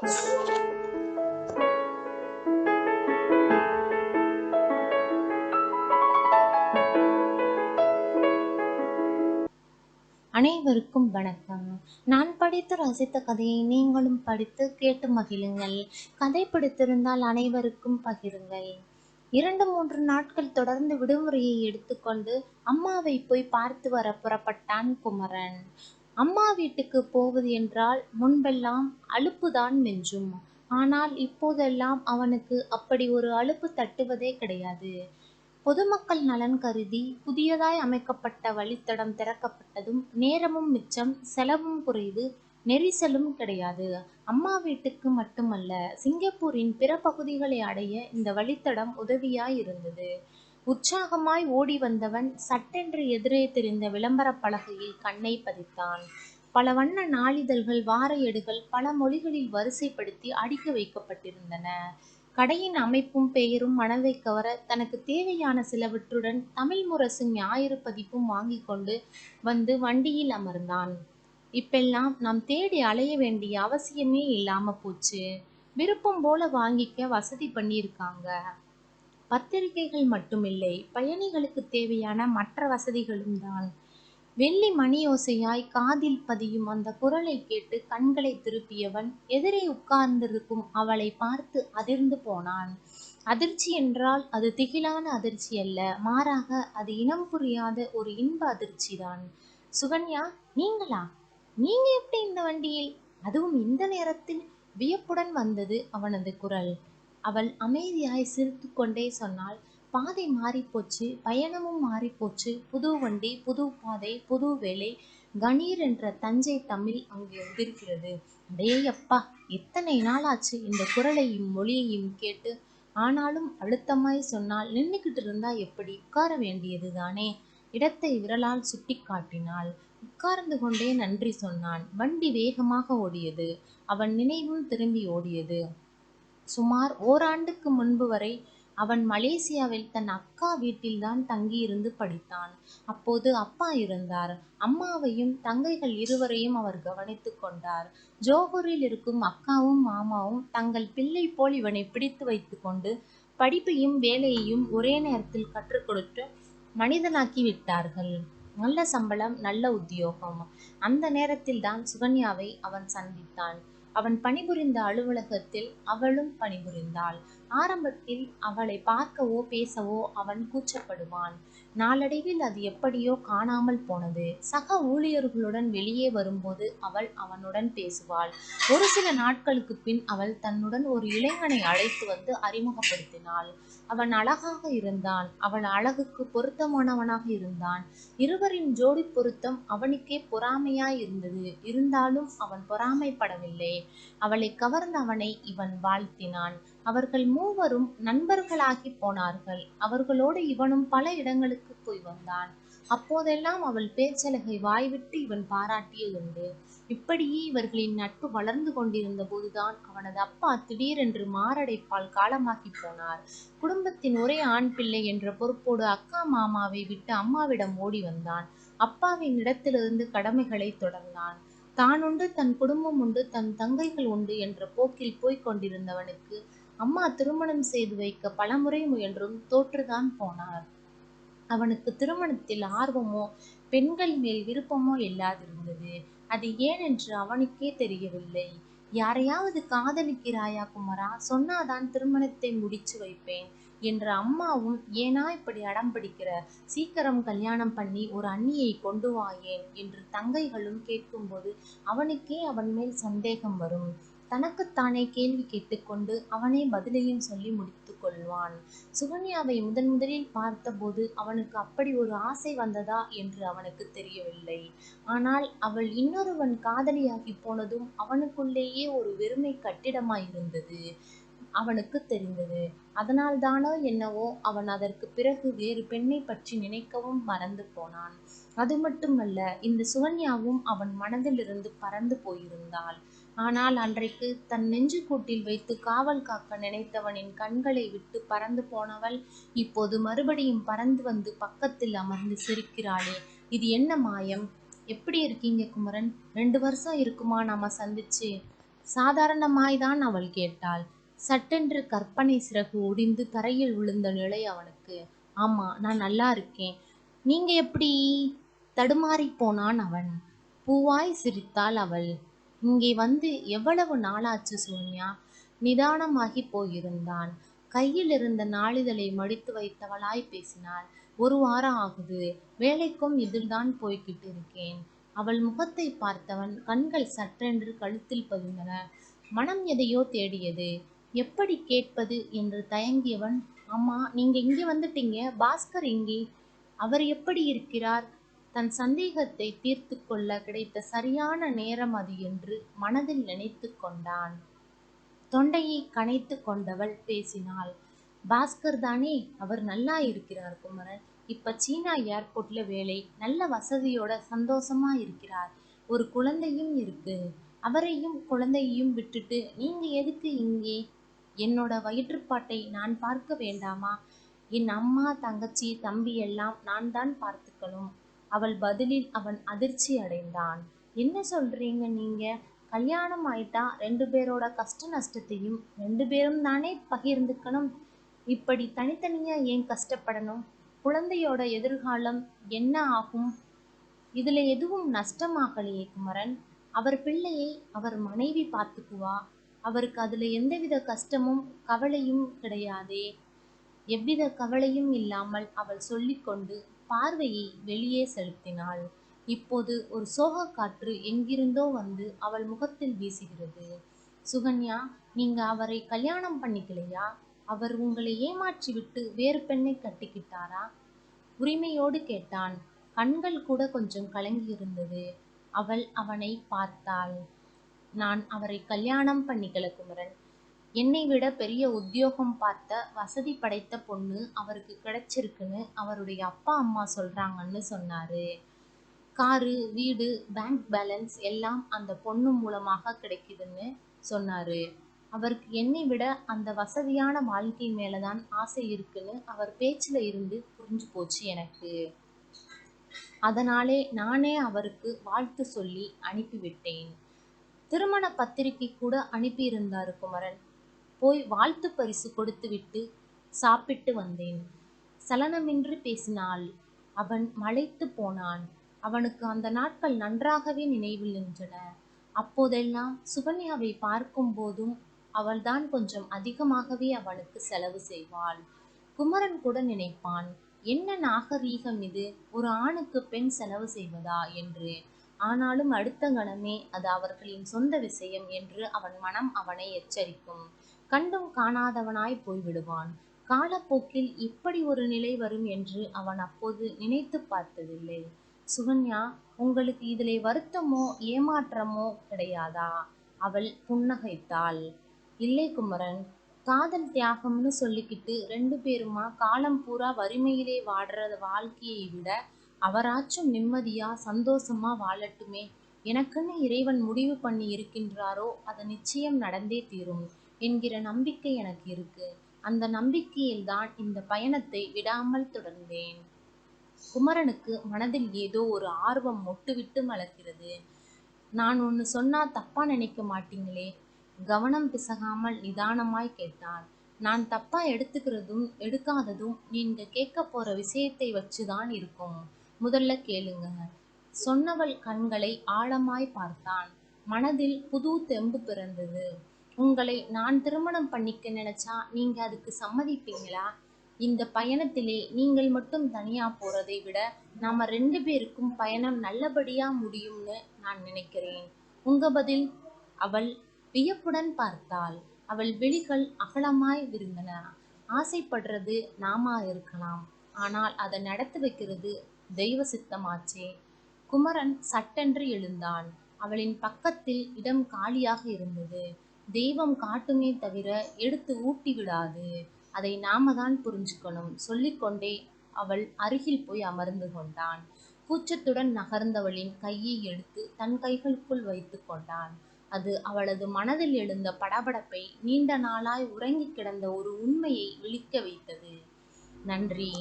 அனைவருக்கும் வணக்கம். நான் படித்து ரசித்த கதையை நீங்களும் படித்து கேட்டு மகிழுங்கள். கதை பிடித்திருந்தால் அனைவருக்கும் பகிருங்கள். 2-3 நாட்கள் தொடர்ந்து விடுமுறையை எடுத்துக்கொண்டு அம்மாவை போய் பார்த்து வர புறப்பட்டான் குமரன். அம்மா வீட்டுக்கு போவது என்றால் முன்பெல்லாம் அலுப்புதான் மிஞ்சும். ஆனால் இப்போதெல்லாம் அவனுக்கு அப்படி ஒரு அலுப்பு தட்டுவதே கிடையாது. பொதுமக்கள் நலன் கருதி புதியதாய் அமைக்கப்பட்ட வழித்தடம் திறக்கப்பட்டதும் நேரமும் மிச்சம், செலவும் குறைவு, நெரிசலும் கிடையாது. அம்மா வீட்டுக்கு மட்டுமல்ல, சிங்கப்பூரின் பிற பகுதிகளை அடைய இந்த வழித்தடம் உதவியாய் இருந்தது. உற்சாகமாய் ஓடி வந்தவன் சட்டென்று எதிரே தெரிந்த விளம்பர பலகையில் கண்ணை பதித்தான். பல வண்ண நாளிதழ்கள், வார ஏடுகள் பல மொழிகளில் வரிசைப்படுத்தி அடுக்கி வைக்கப்பட்டிருந்தன. கடையின் அமைப்பும் பெயரும் மனதை கவர தனக்கு தேவையான சிலவற்றுடன் தமிழ் முரசு ஞாயிறு பதிப்பும் வாங்கி கொண்டு வந்து வண்டியில் அமர்ந்தான். இப்பெல்லாம் நாம் தேடி அலைய வேண்டிய அவசியமே இல்லாம போச்சு. விருப்பம் போல வாங்கிக்க வசதி பண்ணியிருக்காங்க. பத்திரிகைகள் மட்டுமில்லை, பயணிகளுக்கு தேவையான மற்ற வசதிகளும் தான். வெள்ளி மணியோசையாய் காதில் பதியும் அந்த குரலை கேட்டு கண்களை திருப்பியவன் எதிரே உட்கார்ந்திருக்கும் அவளை பார்த்து அதிர்ந்து போனான். அதிர்ச்சி என்றால் அது திகிலான அதிர்ச்சி அல்ல, மாறாக அது இனம் புரியாத ஒரு இன்ப அதிர்ச்சிதான். சுகன்யா, நீங்களா? நீங்க எப்படி இந்த வண்டியில்? அதுவும் இந்த நேரத்தில்? வியப்புடன் வந்தது அவனது குரல். அவள் அமைதியாய் சிரித்து கொண்டே சொன்னாள், பாதை மாறிப்போச்சு, பயணமும் மாறிப்போச்சு. புது வண்டி, புது பாதை, புது வேலை. கணீர் என்ற தஞ்சை தமிழ் அங்கே உதிர்கிறது. அடேயப்பா, எத்தனை நாளாச்சு இந்த குரலையும் மொழியையும் கேட்டு. ஆனாலும் அழுத்தமாய் சொன்னால், நின்னுக்கிட்டு இருந்தா எப்படி? உட்கார வேண்டியது தானே? இடத்தை விரலால் சுட்டி காட்டினாள். உட்கார்ந்து கொண்டே நன்றி சொன்னான். வண்டி வேகமாக ஓடியது. அவன் நினைவும் திரும்பி ஓடியது. சுமார் ஓராண்டுக்கு முன்பு வரை அவன் மலேசியாவில் தன் அக்கா வீட்டில்தான் தங்கியிருந்து படித்தான். அப்போது அப்பா இருந்தார். அம்மாவையும் தங்கைகள் இருவரையும் அவர் கவனித்து கொண்டார். ஜோகூரில் இருக்கும் அக்காவும் மாமாவும் தங்கள் பிள்ளை போல் இவனை பிடித்து வைத்து கொண்டு படிப்பையும் வேலையையும் ஒரே நேரத்தில் கற்றுக் கொடுத்து மனிதனாக்கி விட்டார்கள். நல்ல சம்பளம், நல்ல உத்தியோகம். அந்த நேரத்தில் தான் சுகன்யாவை அவன் சந்தித்தான். அவன் பணிபுரிந்த அலுவலகத்தில் அவளும் பணிபுரிந்தாள். ஆரம்பத்தில் அவளை பார்க்கவோ பேசவோ அவன் கூச்சப்படுவான். நாளடைவில் அது எப்படியோ காணாமல் போனது. சக ஊழியர்களுடன் வெளியே வரும்போது அவள் அவனுடன் பேசுவாள். ஒரு சில நாட்களுக்கு பின் அவள் தன்னுடன் ஒரு இளைஞனை அழைத்து வந்து அறிமுகப்படுத்தினாள். அவன் அழகாக இருந்தான். அவள் அழகுக்கு பொருத்தமானவனாக இருந்தான். இருவரின் ஜோடி பொருத்தம் அவனுக்கே பொறாமையாய் இருந்தது. இருந்தாலும் அவன் பொறாமைப்படவில்லை. அவளை கவர்ந்த அவனை இவன் வாழ்த்தினான். அவர்கள் மூவரும் நண்பர்களாகி போனார்கள். அவர்களோடு இவனும் பல இடங்களுக்கு போய் வந்தான். அப்போதெல்லாம் அவள் பேச்சழகை வாய்விட்டு இவன் பாராட்டியதுண்டு. இப்படியே இவர்களின் நட்பு வளர்ந்து கொண்டிருந்த போதுதான் அவனது அப்பா திடீரென்று மாரடைப்பால் காலமாகி போனார். குடும்பத்தின் ஒரே ஆண் பிள்ளை என்ற பொறுப்போடு அக்கா மாமாவை விட்டு அம்மாவிடம் ஓடி வந்தான். அப்பாவின் இடத்திலிருந்து கடமைகளை தொடர்ந்தான். தான் உண்டு, தன் குடும்பம் உண்டு, தன் தங்கைகள் உண்டு என்ற போக்கில் போய்க் கொண்டிருந்தவனுக்கு அம்மா திருமணம் செய்து வைக்க பலமுறை முயன்றும் தோற்றுதான் போனார். அவனுக்கு திருமணத்தில் ஆர்வமோ பெண்கள் மேல் விருப்பமோ இல்லாதிருந்தது. அது ஏனென்று அவனுக்கே தெரியவில்லை. யாரையாவது காதலிக்கிறாயா குமரா? சொன்னாதான் திருமணத்தை முடிச்சு வைப்பேன் என்ற அம்மாவும், ஏனா இப்படி அடம் பிடிக்கிற, சீக்கிரம் கல்யாணம் பண்ணி ஒரு அண்ணியை கொண்டு வாயேன் என்று தங்கைகளும் கேட்கும்போது அவனுக்கே அவன் மேல் சந்தேகம் வரும். தனக்குத்தானே கேள்வி கேட்டுக்கொண்டு அவனே பதிலையும் சொல்லி முடித்து கொள்வான். சுகன்யாவை முதலில் பார்த்தபோது அவனுக்கு அப்படி ஒரு ஆசை வந்ததா என்று அவனுக்கு தெரியவில்லை. ஆனால் அவள் இன்னொருவன் காதலியாகி போனதும் அவனுக்குள்ளேயே ஒரு வெறுமை கட்டிடமாயிருந்தது அவனுக்கு தெரிந்தது. அதனால்தானோ என்னவோ அவன் அதற்கு பிறகு வேறு பெண்ணை பற்றி நினைக்கவும் மறந்து போனான். அது மட்டுமல்ல, இந்த சுகன்யாவும் அவன் மனதிலிருந்து பறந்து போயிருந்தாள். ஆனால் அன்றைக்கு தன் நெஞ்சு கூட்டில் வைத்து காவல் காக்க நினைத்தவனின் கண்களை விட்டு பறந்து போனவள் இப்போது மறுபடியும் பறந்து வந்து பக்கத்தில் அமர்ந்து சிரிக்கிறாளே, இது என்ன மாயம்? எப்படி இருக்கீங்க குமரன்? 2 வருஷம் இருக்குமா நாம சந்திச்சு? சாதாரணமாய்தான் அவள் கேட்டாள். சட்டென்று கற்பனை சிறகு ஒடிந்து தரையில் விழுந்த நிலை அவனுக்கு. ஆமா, நான் நல்லா இருக்கேன். நீங்க எப்படி? தடுமாறிப் போனான் அவன். பூவாய் சிரித்தாள் அவள். இங்கே வந்து எவ்வளவு நாளாச்சு சோன்யா? நிதானமாகிப் போயிருந்தான். கையில் இருந்த நாளிதழை மடித்து வைத்தவளாய் பேசினாள். 1 வாரம் ஆகுது. வேலைக்கும் இதில்தான் போய்கிட்டு இருக்கேன். அவள் முகத்தை பார்த்தவன் கண்கள் சட்டென்று கழுத்தில் பதிந்தன. மனம் எதையோ தேடியது. எப்படி கேட்பது என்று தயங்கியவன், ஆமா, நீங்க இங்கே வந்துட்டீங்க. பாஸ்கர் எங்கே? அவர் எப்படி இருக்கிறார்? தன் சந்தேகத்தை தீர்த்து கொள்ள கிடைத்த சரியான நேரம் அது என்று மனதில் நினைத்து கொண்டான். தொண்டையை கனைத்து கொண்டவள் பேசினாள். பாஸ்கர் தானே? அவர் நல்லா இருக்கிறார் குமரன். இப்ப சீனா ஏர்போர்ட்ல வேலை. நல்ல வசதியோட சந்தோஷமா இருக்கிறார். ஒரு குழந்தையும் இருக்கு. அவரையும் குழந்தையையும் விட்டுட்டு நீங்க எதுக்கு இங்கே? என்னோட வயிற்றுப்பாட்டை நான் பார்க்க வேண்டாமா? என் அம்மா, தங்கச்சி, தம்பி எல்லாம் நான் தான் பார்த்துக்கணும். அவள் பதிலில் அவன் அதிர்ச்சி அடைந்தான். என்ன சொல்றீங்க நீங்க? கல்யாணம் ஆயிட்டா 2 பேரோட கஷ்ட நஷ்டத்தையும் 2 பேரும் தானே பகிர்ந்துக்கணும். இப்படி தனித்தனியா ஏன் கஷ்டப்படணும்? குழந்தையோட எதிர்காலம் என்ன ஆகும்? இதுல எதுவும் நஷ்டமாகலையே குமரன். அவர் பிள்ளையை அவர் மனைவி பார்த்துக்குவா. அவருக்கு அதுல எந்தவித கஷ்டமும் கவலையும் கிடையாதே. எவ்வித கவலையும் இல்லாமல் அவள் சொல்லிக்கொண்டு பார்வையை வெளியே செலுத்தினாள். இப்போது ஒரு சோகக் காற்று எங்கிருந்தோ வந்து அவள் முகத்தில் வீசுகிறது. சுகன்யா, நீங்க அவரை கல்யாணம் பண்ணிக்கலையா? அவர் உங்களை ஏமாற்றிவிட்டு வேறு பெண்ணை கட்டிக்கிட்டாரா? உரிமையோடு கேட்டான். கண்கள் கூட கொஞ்சம் கலங்கியிருந்தது. அவள் அவனை பார்த்தாள். நான் அவரை கல்யாணம் பண்ணிக்கல குமரன். என்னை விட பெரிய உத்தியோகம் பார்த்த வசதி படைத்த பொண்ணு அவருக்கு கிடைச்சிருக்குன்னு அவருடைய அப்பா அம்மா சொல்றாங்கன்னு சொன்னாரு. காரு, வீடு, பேங்க் பேலன்ஸ் எல்லாம் அந்த பொண்ணு மூலமாக கிடைக்குதுன்னு சொன்னாரு. அவருக்கு என்னை விட அந்த வசதியான வாழ்க்கை மேலதான் ஆசை இருக்குன்னு அவர் பேச்சுல இருந்து புரிஞ்சு போச்சு எனக்கு. அதனாலே நானே அவருக்கு வாழ்த்து சொல்லி அனுப்பிவிட்டேன். திருமண பத்திரிகை கூட அனுப்பியிருந்தாரு குமரன். போய் வாழ்த்து பரிசு கொடுத்துவிட்டு சாப்பிட்டு வந்தேன். சலனமின்றி பேசினாள். அவன் மலைத்து போனான். அவனுக்கு அந்த நாட்கள் நன்றாகவே நினைவில் நின்றன. அப்போதெல்லாம் சுகன்யாவை பார்க்கும் போதும் அவள்தான் கொஞ்சம் அதிகமாகவே அவனுக்கு செலவு செய்வாள். குமரன் கூட நினைப்பான், என்ன நாகரீகம் இது, ஒரு ஆணுக்கு பெண் செலவு செய்வதா என்று. ஆனாலும் அடுத்த கணமே அது அவர்களின் சொந்த விஷயம் என்று அவன் மனம் அவனை எச்சரிக்கும். கண்டும் காணாதவனாய் போய்விடுவான். காலப்போக்கில் இப்படி ஒரு நிலை வரும் என்று அவன் அப்போது நினைத்து பார்த்ததில்லை. சுகன்யா, உங்களுக்கு இதிலே வருத்தமோ ஏமாற்றமோ கிடையாதா? அவள் புன்னகைத்தாள். இல்லை குமரன், காதல் தியாகம்னு சொல்லிக்கிட்டு 2 பேருமா காலம் பூரா வறுமையிலே வாடுற வாழ்க்கையை விட அவராச்சும் நிம்மதியா சந்தோஷமா வாழட்டுமே. எனக்குன்னு இறைவன் முடிவு பண்ணி இருக்கின்றாரோ அது நிச்சயம் நடந்தே தீரும் என்கிற நம்பிக்கை எனக்கு இருக்கு. அந்த நம்பிக்கையில்தான் இந்த பயணத்தை விடாமல் தொடர்ந்தேன். குமரனுக்கு மனதில் ஏதோ ஒரு ஆர்வம் மொட்டுவிட்டு மலர்கிறது. நான் ஒன்னு சொன்னா தப்பா நினைக்க மாட்டீங்களே? கவனம் பிசகாமல் நிதானமாய் கேட்டான். நான் தப்பா எடுத்துக்கிறதும் எடுக்காததும் நீங்க கேட்க போற விஷயத்தை வச்சுதான் இருக்கும். முதல்ல கேளுங்க. சொன்னவள் கண்களை ஆழமாய் பார்த்தான். மனதில் புது தெம்பு பிறந்தது. உங்களை நான் திருமணம் பண்ணிக்க நினைச்சா நீங்க அதுக்கு சம்மதிப்பீங்களா? இந்த பயணத்திலே நீங்கள் மட்டும் தனியா போறதை விட நாம 2 பேருக்கும் பயணம் நல்லபடியா முடியும்னு நான் நினைக்கிறேன். உங்க பதில்? அவள் வியப்புடன் பார்த்தாள். அவள் விழிகள் அகலமாய் விரிந்தன. ஆசைப்படுறது நாமா இருக்கலாம். ஆனால் அதை நடத்தி வைக்கிறது தெய்வ சித்தமாச்சே. குமரன் சட்டென்று எழுந்தான். அவளின் பக்கத்தில் இடம் காலியாக இருந்தது. தெய்வம் காட்டுமே தவிர எடுத்து ஊட்டி விடாது. அதை நாம தான் புரிஞ்சுக்கணும். சொல்லிக்கொண்டே அவள் அருகில் போய் அமர்ந்து கொண்டான். கூச்சத்துடன் நகர்ந்தவளின் கையை எடுத்து தன் கைகளுக்குள் வைத்து கொண்டான். அது அவளது மனதில் எழுந்த படபடப்பை, நீண்ட நாளாய் உறங்கிக் கிடந்த ஒரு உண்மையை விழிக்க வைத்தது. நன்றி.